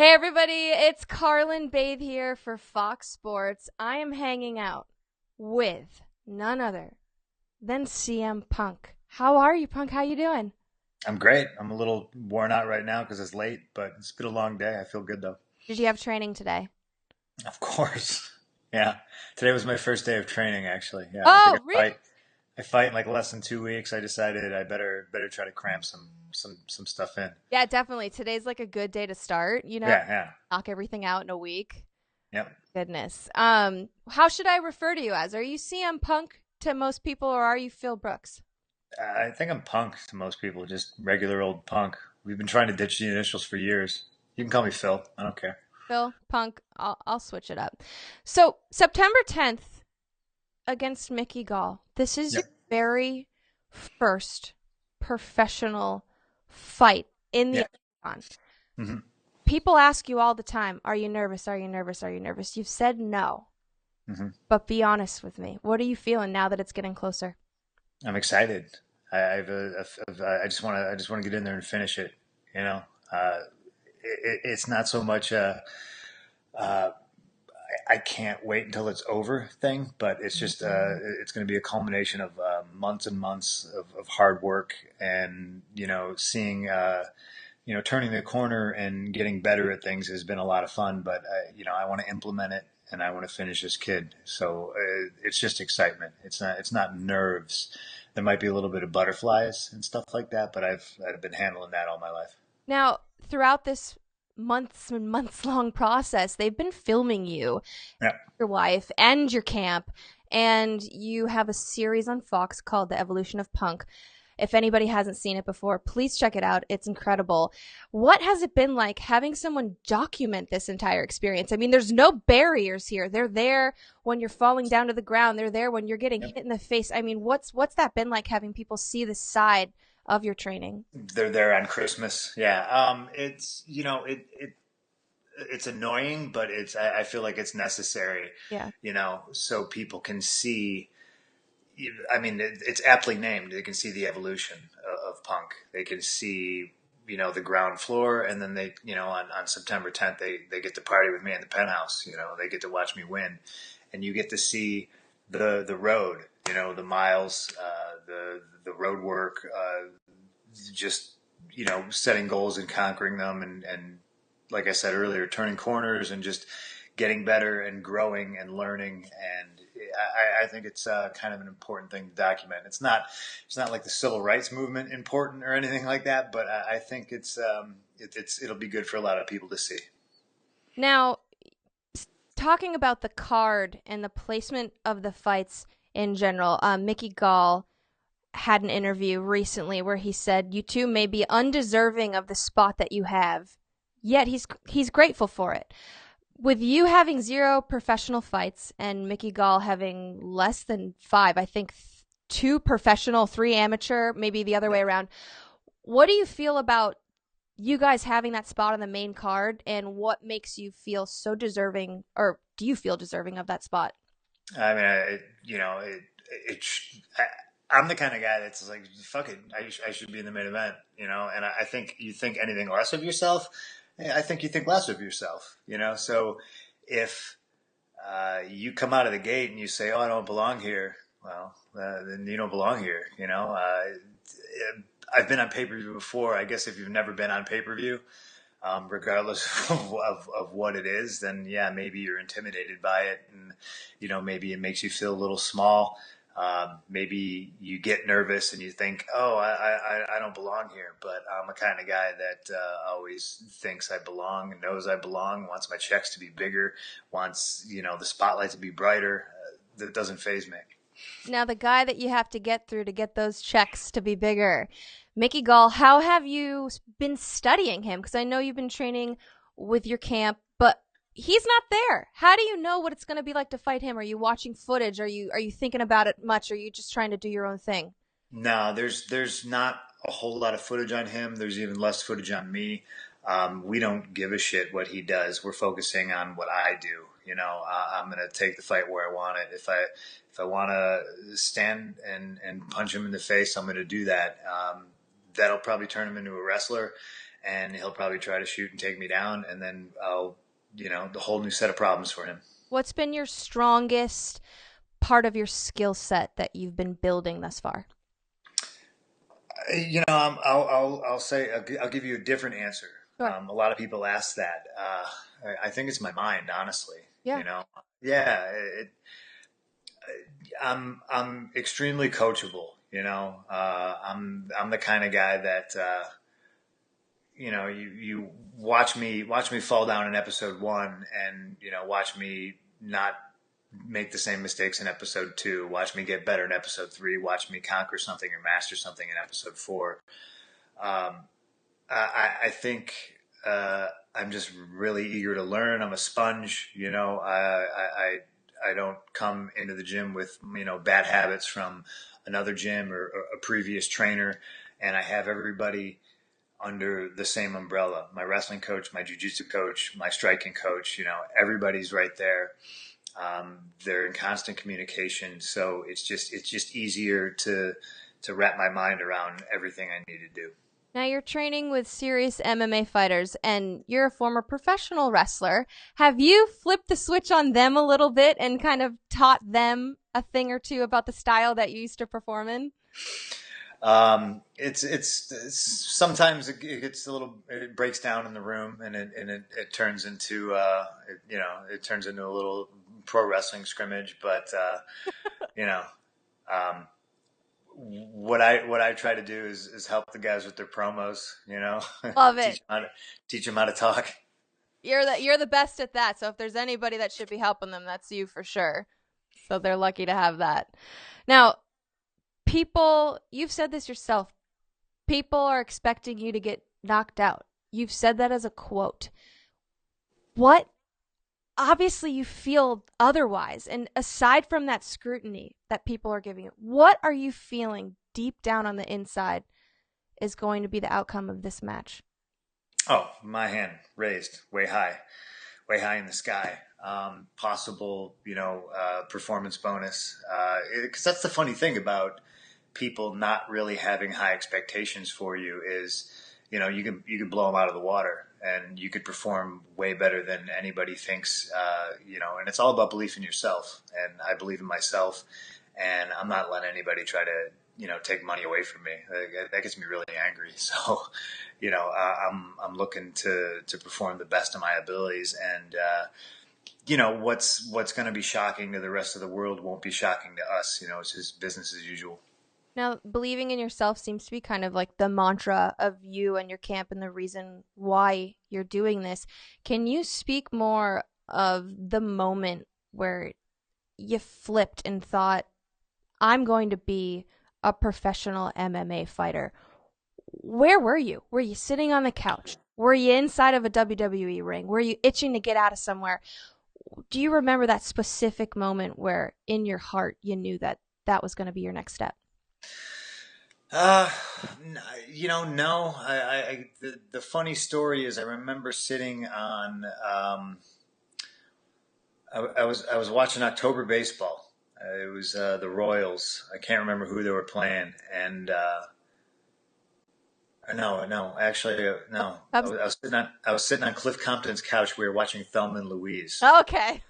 Hey everybody, it's Carrlyn Bathe here for Fox Sports. I am hanging out with none other than CM Punk. How are you, Punk? How you doing? I'm great. I'm a little worn out right now because it's late, but it's been a long day. I feel good though. Did you have training today? Of course. Yeah. Today was my first day of training actually. Yeah. I think Oh, I really? fight I fight in like less than 2 weeks. I decided I better try to cram some stuff in. Yeah, definitely. Today's like a good day to start, Yeah, yeah. knock everything out in a week. Yep. Goodness. How should I refer to you as? Are you CM Punk to most people or are you Phil Brooks? I think I'm punk to most people, just regular old punk. We've been trying to ditch the initials for years. You can call me Phil. I don't care. Phil, Punk, I'll switch it up. So, September 10th, against Mickey Gall. This is your Yep. very first professional fight in the Yeah. octagon. hmm People ask you all the time, are you nervous? Are you nervous? Are you nervous? You've said no, hmm but be honest with me. What are you feeling now that it's getting closer? I'm excited. I just want to get in there and finish it. You know, uh, it's not so much uh, I can't wait until it's over thing, but it's just it's going to be a culmination of months and months of hard work and seeing turning the corner and getting better at things has been a lot of fun. But I want to implement it and I want to finish this kid. So it's just excitement. It's not nerves. There might be a little bit of butterflies and stuff like that, but I've been handling that all my life. Now, throughout this months and months long process, they've been filming you, Yeah. your wife, and your camp, and you have a series on Fox called The Evolution of Punk. If anybody hasn't seen it before, please check it out. It's incredible. What has it been like having someone document this entire experience? I mean, there's no barriers here. They're there when you're falling down to the ground. They're there when you're getting Yep. hit in the face. I mean, what's that been like having people see this side of your training? They're there on Christmas. Yeah. It's it's annoying, but I feel like it's necessary, Yeah. so people can see. I mean, it's aptly named. They can see the evolution of punk. They can see, the ground floor, and then on September 10th, they get to party with me in the penthouse. They get to watch me win, and you get to see the road. The miles, the road work, just setting goals and conquering them, and like I said earlier, turning corners and just getting better and growing and learning. And I think it's kind of an important thing to document. It's not like the civil rights movement important or anything like that, but I think it'll be good for a lot of people to see. Now, talking about the card and the placement of the fights in general, Mickey Gall had an interview recently where he said you two may be undeserving of the spot that you have, yet he's grateful for it. With you having zero professional fights and Mickey Gall having less than five, I think two professional, three amateur, maybe the other way around. What do you feel about you guys having that spot on the main card, and what makes you feel so deserving, or do you feel deserving of that spot? I mean, it I'm the kind of guy that's like, fuck it, I should be in the main event, and I think you think anything less of yourself, I think you think less of yourself, So if you come out of the gate and you say, "Oh, I don't belong here," well, then you don't belong here, I've been on pay per view before. I guess if you've never been on pay per view, regardless of what it is, then yeah, maybe you're intimidated by it, and maybe it makes you feel a little small. Maybe you get nervous and you think, "Oh, I don't belong here." But I'm a kind of guy that always thinks I belong and knows I belong. Wants my checks to be bigger. Wants the spotlight to be brighter. That doesn't phase me. Now, the guy that you have to get through to get those checks to be bigger, Mickey Gall, how have you been studying him? Because I know you've been training with your camp, but he's not there. How do you know what it's going to be like to fight him? Are you watching footage? Are you thinking about it much? Are you just trying to do your own thing? No, there's not a whole lot of footage on him. There's even less footage on me. We don't give a shit what he does. We're focusing on what I do. I'm gonna take the fight where I want it. If I want to stand and punch him in the face, I'm gonna do that. That'll probably turn him into a wrestler, and he'll probably try to shoot and take me down, and then I'll, the whole new set of problems for him. What's been your strongest part of your skill set that you've been building thus far? I'll say I'll give you a different answer. Sure. A lot of people ask that. I think it's my mind, honestly. Yeah. Yeah. I'm extremely coachable. I'm the kind of guy that you watch me fall down in episode 1, and watch me not make the same mistakes in episode 2. Watch me get better in episode 3. Watch me conquer something or master something in episode 4. I think I'm just really eager to learn. I'm a sponge. I don't come into the gym with bad habits from another gym or a previous trainer, and I have everybody under the same umbrella. My wrestling coach, my jiu-jitsu coach, my striking coach. Everybody's right there. They're in constant communication, so it's just easier to wrap my mind around everything I need to do. Now you're training with serious MMA fighters, and you're a former professional wrestler. Have you flipped the switch on them a little bit and kind of taught them a thing or two about the style that you used to perform in? It's sometimes it gets it breaks down in the room, and it turns into it turns into a little pro wrestling scrimmage. But what I try to do is help the guys with their promos. Love it. teach them how to talk. You're the best at that. So if there's anybody that should be helping them, that's you for sure. So they're lucky to have that. Now, you've said this yourself. People are expecting you to get knocked out. You've said that as a quote. What? Obviously, you feel otherwise. And aside from that scrutiny that people are giving you, what are you feeling deep down on the inside is going to be the outcome of this match? Oh, my hand raised way high in the sky. Possible, performance bonus. Because that's the funny thing about people not really having high expectations for you is, you can blow them out of the water, and you could perform way better than anybody thinks, and it's all about belief in yourself. And I believe in myself, and I'm not letting anybody try to, take money away from me. That gets me really angry. So, I'm looking to perform the best of my abilities, and, what's going to be shocking to the rest of the world won't be shocking to us. It's just business as usual. Now, believing in yourself seems to be kind of like the mantra of you and your camp and the reason why you're doing this. Can you speak more of the moment where you flipped and thought, I'm going to be a professional MMA fighter? Where were you? Were you sitting on the couch? Were you inside of a WWE ring? Were you itching to get out of somewhere? Do you remember that specific moment where in your heart you knew that that was going to be your next step? No. The funny story is I remember sitting on. I was watching October baseball. It was the Royals. I can't remember who they were playing, and no. Actually, no. I was sitting on Cliff Compton's couch. We were watching Thelma and Louise. Okay.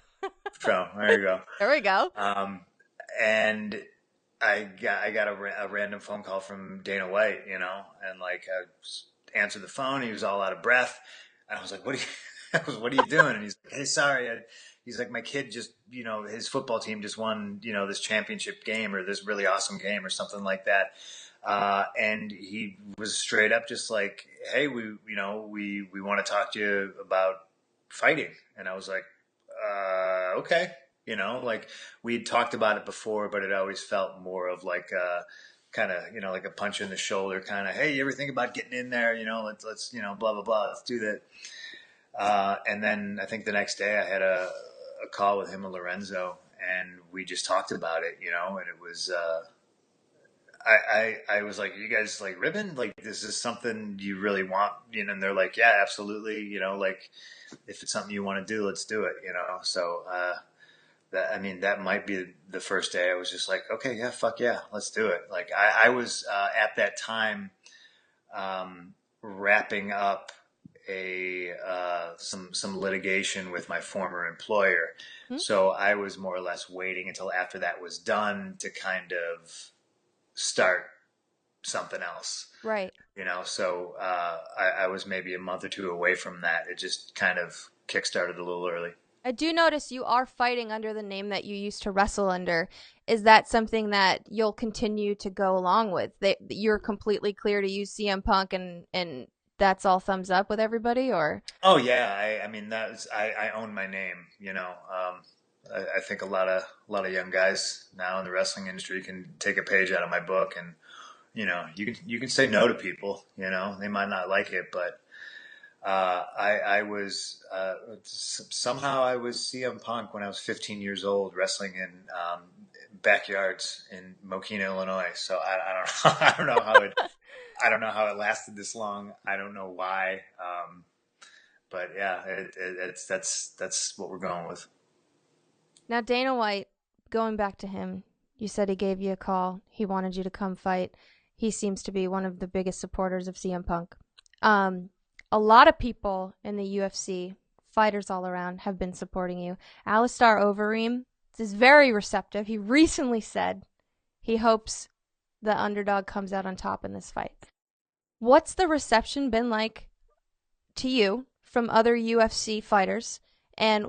So there you go. There we go. And I got a random phone call from Dana White, and like I answered the phone. He was all out of breath, and I was like, "What are you doing?" And he's like, "Hey, sorry." He's like, "My kid just, his football team just won, this championship game or this really awesome game or something like that." And he was straight up just like, "Hey, we want to talk to you about fighting." And I was like, "Okay." Like we had talked about it before, but it always felt more of like a kind of, like a punch in the shoulder kind of, "Hey, you ever think about getting in there? Let's blah, blah, blah. Let's do that." And then I think the next day I had a call with him and Lorenzo, and we just talked about it, and it was, I was like, "You guys like ribbon? Like, this is something you really want?" And they're like, "Yeah, absolutely. Like if it's something you want to do, let's do it." So, that might be the first day I was just like, "Okay, yeah, fuck yeah, let's do it." Like I was, at that time, wrapping up a some litigation with my former employer. Hmm? So I was more or less waiting until after that was done to kind of start something else. Right. So I was maybe a month or two away from that. It just kind of kickstarted a little early. I do notice you are fighting under the name that you used to wrestle under. Is that something that you'll continue to go along with? That you're completely clear to use CM Punk and that's all thumbs up with everybody, or? Oh yeah, I mean I own my name. I think a lot of young guys now in the wrestling industry can take a page out of my book, and you can say no to people. They might not like it, but I was somehow I was CM Punk when I was 15 years old, wrestling in backyards in Mokina, Illinois. So I don't know. I don't know how it lasted this long. I don't know why. But yeah, that's what we're going with. Now, Dana White, going back to him, you said he gave you a call. He wanted you to come fight. He seems to be one of the biggest supporters of CM Punk. Um, a lot of people in the UFC, fighters all around, have been supporting you. Alistair Overeem is very receptive. He recently said he hopes the underdog comes out on top in this fight. What's the reception been like to you from other UFC fighters, and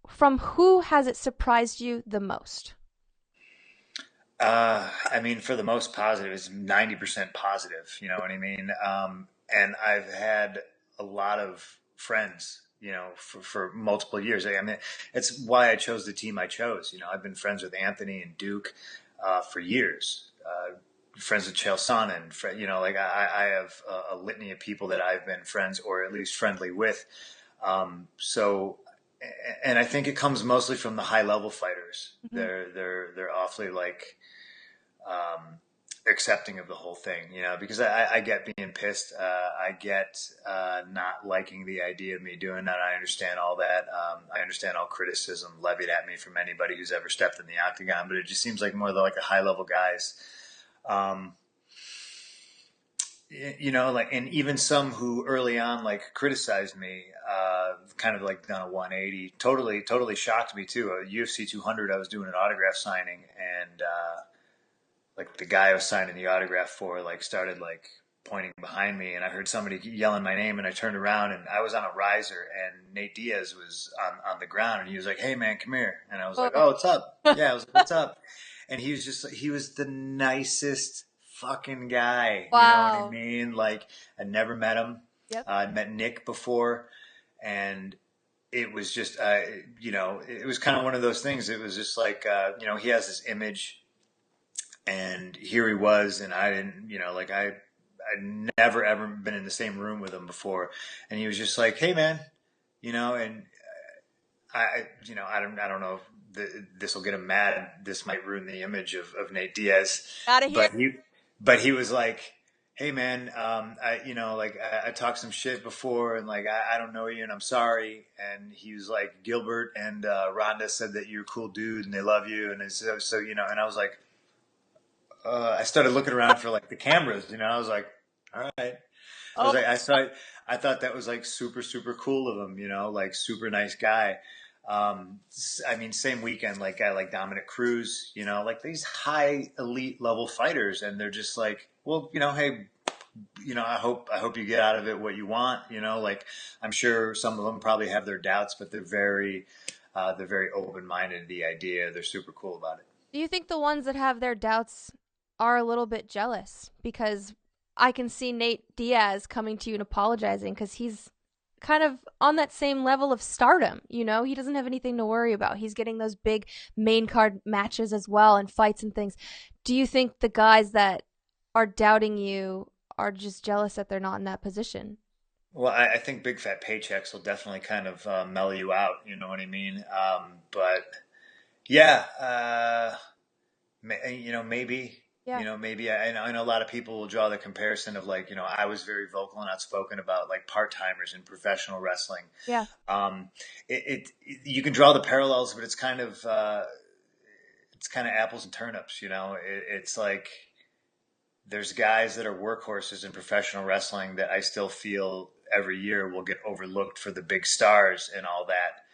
from who has it surprised you the most? I mean, for the most positive, it's 90% positive. You know what I mean? And I've had a lot of friends, for multiple years. I mean, it's why I chose the team I chose. I've been friends with Anthony and Duke for years. Friends with Chael Sonnen. Like I have a litany of people that I've been friends or at least friendly with. So, and I think it comes mostly from the high level fighters. Mm-hmm. They're awfully like accepting of the whole thing, because I get being pissed. I get not liking the idea of me doing that. I understand all that. I understand all criticism levied at me from anybody who's ever stepped in the octagon, but it just seems like more like a high level guys. Um, like, and even some who early on like criticized me, kind of like done a 180, totally shocked me too. UFC 200, I was doing an autograph signing, and like the guy I was signing the autograph for, like started like pointing behind me, and I heard somebody yelling my name, and I turned around, and I was on a riser, and Nate Diaz was on the ground, and he was like, "Hey man, come here," and I was like, Oh, "Oh, what's up?" Yeah, I was like, "What's up?" And he was the nicest fucking guy. You know what I wow. mean? Like I never met him. Yep. I'd met Nick before, and it was just, it was kind of one of those things. It was just like, he has this image, and here he was, and I didn't, like I'd never ever been in the same room with him before, and he was just like, "Hey man," and I don't know if this will get him mad. This might ruin the image of Nate Diaz, Out of here. but he was like, "Hey man, I talked some shit before, and like I don't know you, and I'm sorry." And he was like, "Gilbert and Ronda said that you're a cool dude, and they love you, and so and I was like, I started looking around for like the cameras, I was like, "All right." I was Oh, like, I thought that was like super, super cool of him, like super nice guy. I mean, same weekend, like guy like Dominic Cruz, like these high elite level fighters, and they're just like, well, hey, I hope you get out of it what you want, like I'm sure some of them probably have their doubts, but they're very open minded to the idea. They're super cool about it. do you think the ones that have their doubts are a little bit jealous? Because I can see Nate Diaz coming to you and apologizing because he's kind of on that same level of stardom. He doesn't have anything to worry about. He's getting those big main card matches as well and fights and things. Do you think the guys that are doubting you are just jealous that they're not in that position? Well, I think big fat paychecks will definitely kind of mellow you out. You know what I mean? But yeah, maybe. Yeah. Maybe I know a lot of people will draw the comparison of like, I was very vocal and outspoken about like part timers in professional wrestling. Yeah. Um, you can draw the parallels, but it's kind of apples and turnips. It's like there's guys that are workhorses in professional wrestling that I still feel every year will get overlooked for the big stars and all that.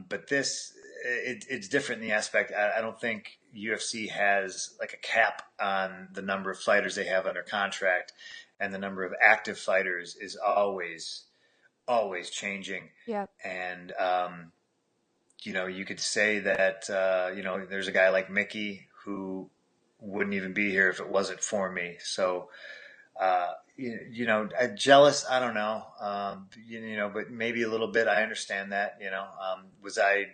But it's different in the aspect. I don't think UFC has like a cap on the number of fighters they have under contract, and the number of active fighters is always changing. Yeah. And you could say that there's a guy like Mickey who wouldn't even be here if it wasn't for me. So jealous, I don't know, but maybe a little bit. I understand that. Was I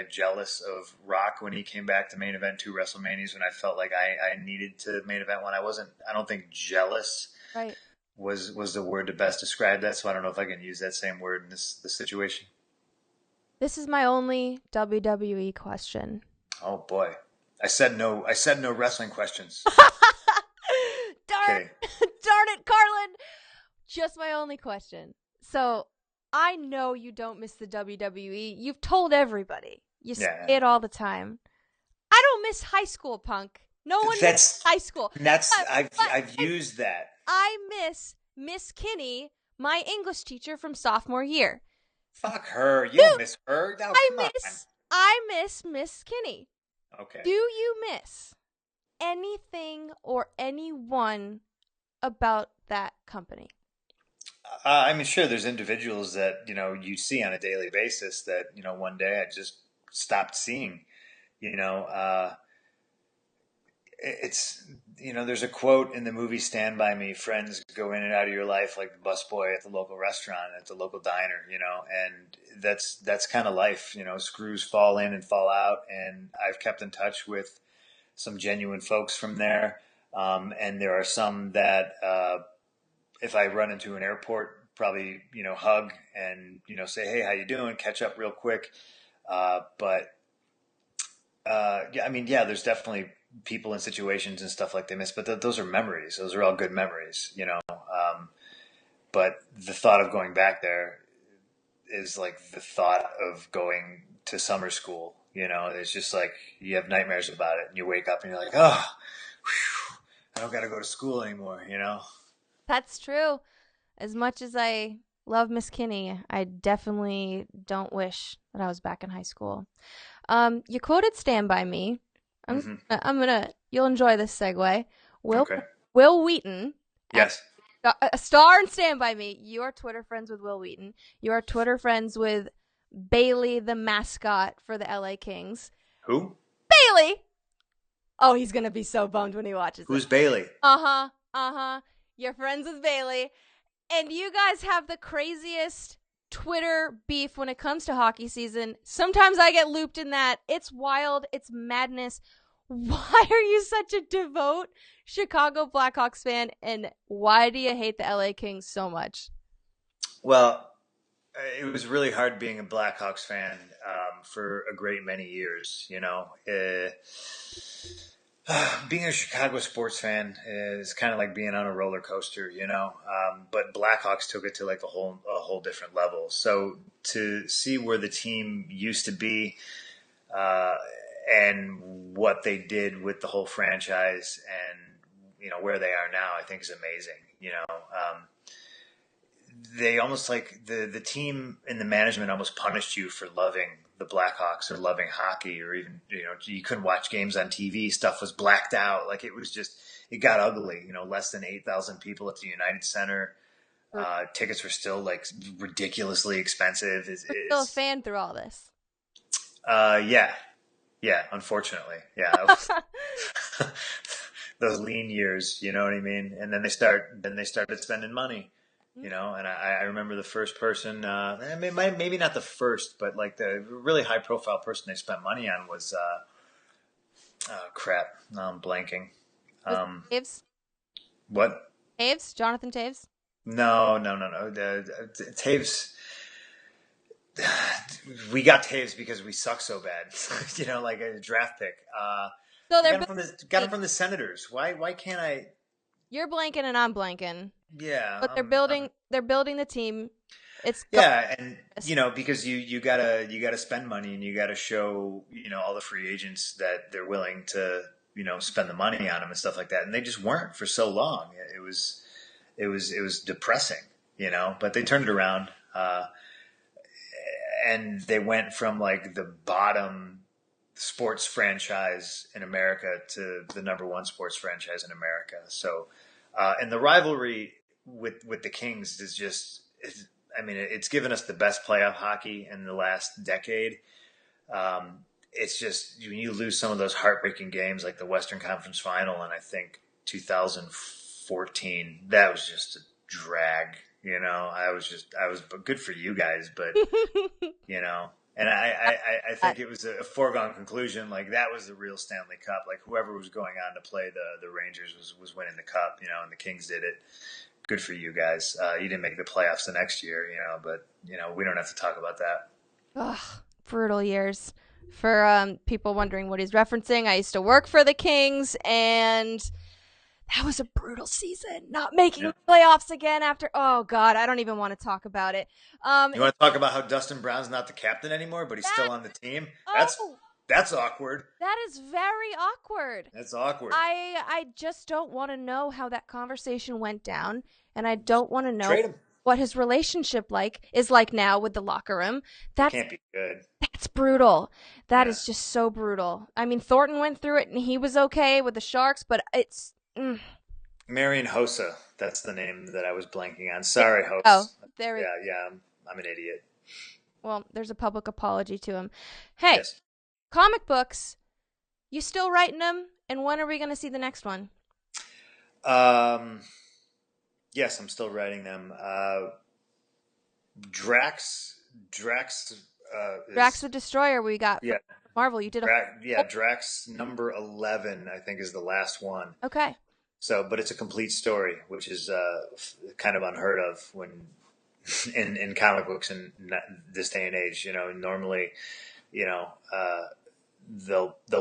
jealous of Rock when he came back to main event 2 WrestleManias when I felt like I needed to main event one? I don't think jealous Right. was the word to best describe that. So I don't know if I can use that same word in this situation. This is my only WWE question. Oh boy. I said no wrestling questions. Darn it, Carrlyn. Just my only question. So I know you don't miss the WWE. You've told everybody. You say it all the time. I don't miss high school, Punk. No one misses high school. I've used that. I miss Miss Kinney, my English teacher from sophomore year. Fuck her. You don't miss her. No, I miss Miss Kinney. Okay. Do you miss anything or anyone about that company? Sure, there's individuals that, you see on a daily basis that, one day I just stopped seeing. It's, there's a quote in the movie Stand By Me: friends go in and out of your life like the busboy at the local restaurant, at the local diner, and that's kind of life. Screws fall in and fall out, and I've kept in touch with some genuine folks from there. And there are some that, if I run into an airport, probably, hug and, say, hey, how you doing? Catch up real quick. There's definitely people in situations and stuff like they miss, but those are memories. Those are all good memories, but the thought of going back there is like the thought of going to summer school. It's just like you have nightmares about it, and you wake up and you're like, oh, whew, I don't got to go to school anymore. That's true. As much as I love Miss Kinney, I definitely don't wish that I was back in high school. You quoted Stand By Me. You'll enjoy this segue. Will Wheaton. Yes. A star in Stand By Me. You are Twitter friends with Will Wheaton. You are Twitter friends with Bailey, the mascot for the LA Kings. Who? Bailey! Oh, he's going to be so bummed when he watches Who's Bailey? You're friends with Bailey. And you guys have the craziest Twitter beef when it comes to hockey season. Sometimes I get looped in that. It's wild. It's madness. Why are you such a devout Chicago Blackhawks fan, and why do you hate the LA Kings so much? Well, it was really hard being a Blackhawks fan for a great many years. Being a Chicago sports fan is kind of like being on a roller coaster, but Blackhawks took it to like a whole different level. So to see where the team used to be, and what they did with the whole franchise, and where they are now, I think is amazing. They almost like the team and the management almost punished you for loving the Blackhawks or loving hockey, or even you couldn't watch games on TV. Stuff was blacked out. Like it got ugly. Less than 8,000 people at the United Center. Tickets were still like ridiculously expensive. Still a fan through all this. Yeah, unfortunately. Yeah. Those lean years, you know what I mean? And then they started spending money, and I remember the first person, maybe not the first, but like the really high profile person they spent money on was, crap. Now I'm blanking. Taves? What? Taves? Jonathan Taves? No. Taves. We got Taves because we suck so bad, like a draft pick. So got him from the Senators. Why can't I? You're blanking and I'm blanking. Yeah, but they're building the team. And because you gotta spend money, and you gotta show all the free agents that they're willing to spend the money on them and stuff like that. And they just weren't for so long. It was depressing, but they turned it around. And they went from like the bottom sports franchise in America to the number one sports franchise in America. So, and the rivalry with the Kings is just, it's given us the best playoff hockey in the last decade. It's just when you lose some of those heartbreaking games like the Western Conference Final, and I think 2014, that was just a drag. I was good for you guys, but and I think it was a foregone conclusion. Like that was the real Stanley Cup. Like whoever was going on to play the Rangers was winning the cup, and the Kings did it. Good for you guys. You didn't make the playoffs the next year, but we don't have to talk about that. Ugh, brutal years. For people wondering what he's referencing, I used to work for the Kings, and that was a brutal season. Not making the playoffs again after. Oh God, I don't even want to talk about it. You want to talk about how Dustin Brown's not the captain anymore, but he's still on the team? That's awkward. That is very awkward. That's awkward. I just don't want to know how that conversation went down, and I don't want to know what his relationship is like now with the locker room. That can't be good. That's brutal. That is just so brutal. I mean, Thornton went through it, and he was okay with the Sharks, but it's. Marian Hossa, that's the name that I was blanking on. Sorry, Hossa. Oh, there we go. Yeah, I'm an idiot. Well, there's a public apology to him. Hey, comic books, you still writing them? And when are we going to see the next one? Yes, I'm still writing them. Drax the Destroyer we got from Marvel. You did Drax number 11, I think, is the last one. Okay. So, but it's a complete story, which is kind of unheard of when in comic books in this day and age. Normally, they'll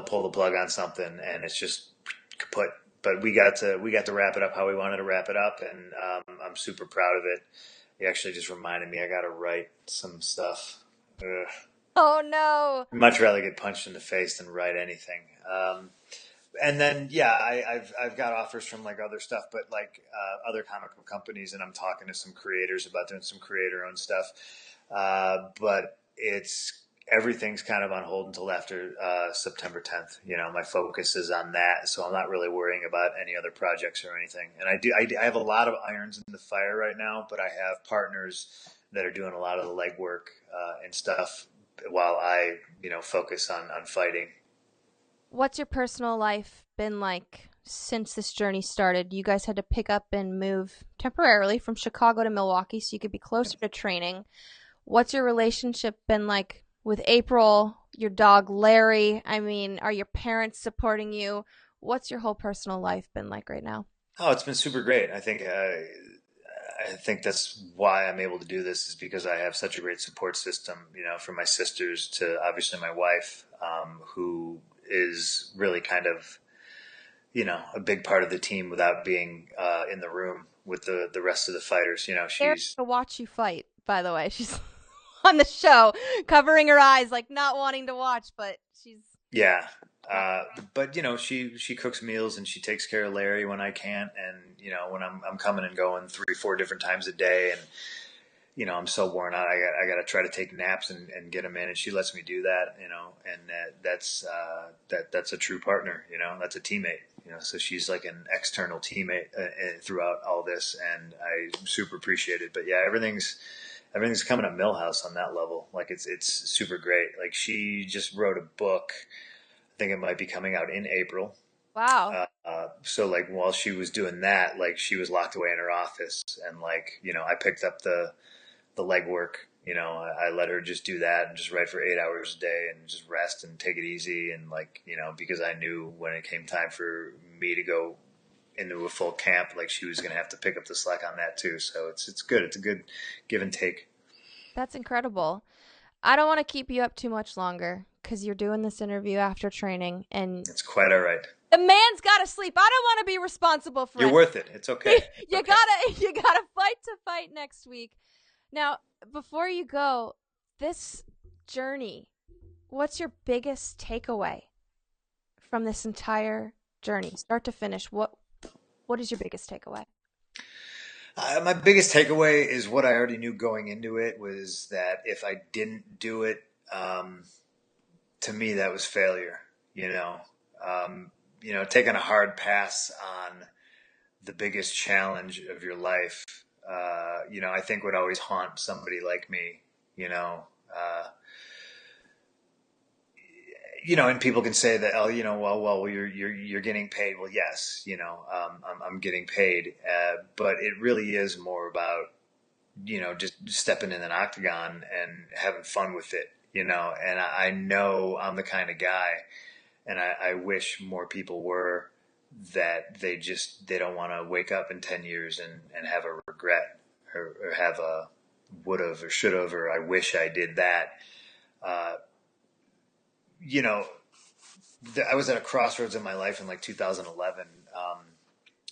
pull the plug on something and it's just kaput. But we got to wrap it up how we wanted to wrap it up, and I'm super proud of it. You actually just reminded me I got to write some stuff. Ugh. Oh no! I'd much rather get punched in the face than write anything. And then I've got offers from like other stuff, but like other comic book companies, and I'm talking to some creators about doing some creator-owned stuff. But everything's kind of on hold until after September 10th. My focus is on that, so I'm not really worrying about any other projects or anything. And I have a lot of irons in the fire right now, but I have partners that are doing a lot of the legwork and stuff while I focus on fighting. What's your personal life been like since this journey started? You guys had to pick up and move temporarily from Chicago to Milwaukee so you could be closer to training. What's your relationship been like with April, your dog Larry? I mean, are your parents supporting you? What's your whole personal life been like right now? Oh, it's been super great. I think that's why I'm able to do this, is because I have such a great support system, from my sisters to obviously my wife, who is really kind of, a big part of the team without being in the room with the rest of the fighters. She's to watch you fight, by the way. She's on the show covering her eyes, like not wanting to watch, but she's but she cooks meals and she takes care of Larry when I can't, and when I'm coming and going 3-4 different times a day, and I'm so worn out, I got to try to take naps and get them in, and she lets me do that, and that's a true partner, that's a teammate, so she's like an external teammate throughout all this, and I super appreciate it. But yeah, everything's coming at Millhouse on that level. Like it's super great. Like she just wrote a book. I think it might be coming out in April. Wow. So like while she was doing that, like she was locked away in her office, and like, I picked up the legwork, I let her just do that and just write for 8 hours a day and just rest and take it easy. And like, because I knew when it came time for me to go into a full camp, like she was going to have to pick up the slack on that too. So it's good. It's a good give and take. That's incredible. I don't want to keep you up too much longer because you're doing this interview after training, and it's quite all right. The man's got to sleep. I don't want to be responsible for it. You're worth it. It's okay. You gotta fight next week. Now, before you go, this journey, what's your biggest takeaway from this entire journey, start to finish. What is your biggest takeaway? My biggest takeaway is what I already knew going into it was that if I didn't do it, um, to me that was failure. Taking a hard pass on the biggest challenge of your life, I think would always haunt somebody like me. You know, uh, and people can say that, oh, well, you're getting paid. Well, yes, I'm getting paid, but it really is more about, just stepping in an octagon and having fun with it, and I know I'm the kind of guy, and I wish more people were, that they don't want to wake up in 10 years and have a regret, or have a would have or should have, or I wish I did that. Uh, you know, I was at a crossroads in my life in like 2011.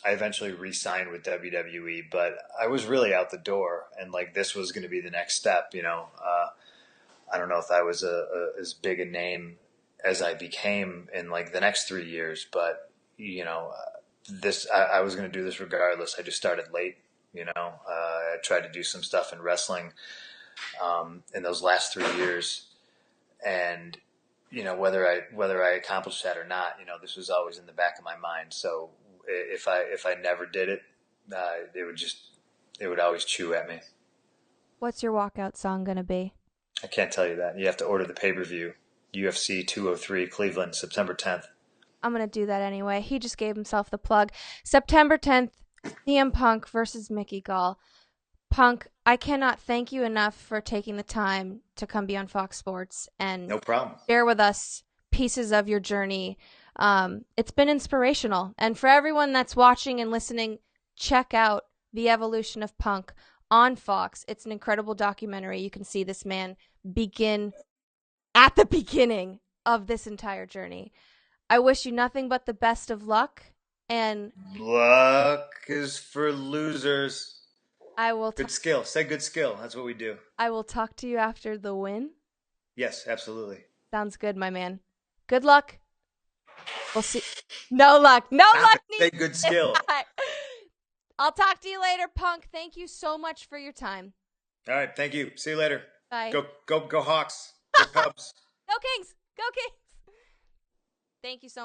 I eventually re-signed with WWE, but I was really out the door, and like this was going to be the next step. I don't know if I was as big a name as I became in like the next 3 years, but I was going to do this regardless. I just started late. I tried to do some stuff in wrestling in those last 3 years, and whether I accomplished that or not, this was always in the back of my mind. So if I never did it, it would always chew at me. What's your walkout song gonna be? I can't tell you that. You have to order the pay-per-view. UFC 203 Cleveland, September 10th. I'm gonna do that anyway. He just gave himself the plug. September 10th, CM Punk versus Mickey Gall. Punk, I cannot thank you enough for taking the time to come be on Fox Sports and No problem. share with us pieces of your journey. It's been inspirational. And for everyone that's watching and listening, check out The Evolution of Punk on Fox. It's an incredible documentary. You can see this man begin at the beginning of this entire journey. I wish you nothing but the best of luck, and luck is for losers. I will good skill. Say good skill. That's what we do. I will talk to you after the win. Yes, absolutely. Sounds good, my man. Good luck. We'll see. No luck. No luck. Say good skill. I'll talk to you later, Punk. Thank you so much for your time. All right. Thank you. See you later. Bye. Go Hawks. Go Cubs. Go Kings. Go Kings. Thank you so much.